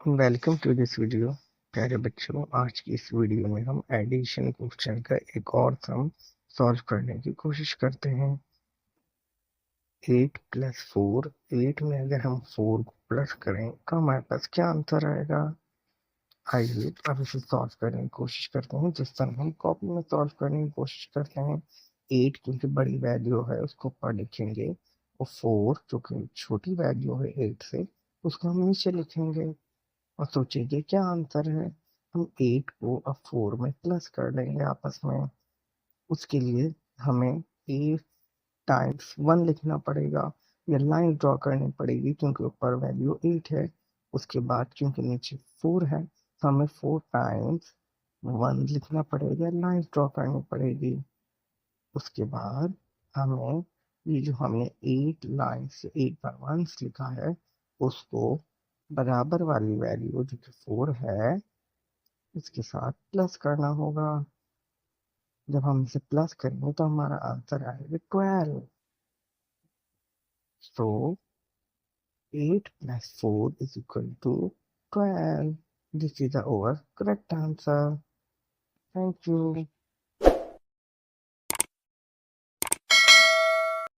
Welcome to this video. प्यारे बच्चों, आज की इस वीडियो में हम एडिशन क्वेश्चन का एक और सम सॉल्व करने की कोशिश करते हैं। 8 प्लस 4, 8 में अगर हम 4 को प्लस करें तो हमारे पास क्या आंसर आएगा। आइए अब इसे सॉल्व करने की कोशिश करते हैं। जिस तरह हम कॉपी में सॉल्व करने की कोशिश करते हैं, 8 क्योंकि बड़ी वैल्यू है उसको ऊपर लिखेंगे, और 4 जो कि छोटी वैल्यू है 8 से, उसको हम नीचे लिखेंगे और सोचेंगे क्या आंसर है। हम 8 को अब 4 में प्लस कर देंगे आपस में। उसके लिए हमें 8 टाइम्स 1 लिखना पड़ेगा या लाइन ड्रॉ करनी पड़ेगी क्योंकि ऊपर वैल्यू 8 है। उसके बाद क्योंकि नीचे 4 है तो हमें 4 टाइम्स 1 लिखना पड़ेगा, लाइन ड्रॉ करनी पड़ेगी। उसके बाद हमें ये जो हमने 8 लाइन से 8 बार 1 लिखा है उसको बराबर वाली वैल्यू जो कि 4 है इसके साथ प्लस करना होगा। जब हम इसे प्लस करेंगे तो हमारा आंसर आएगा 12। सो 8 plus 4 is equal to 12. This is our correct answer. Thank you.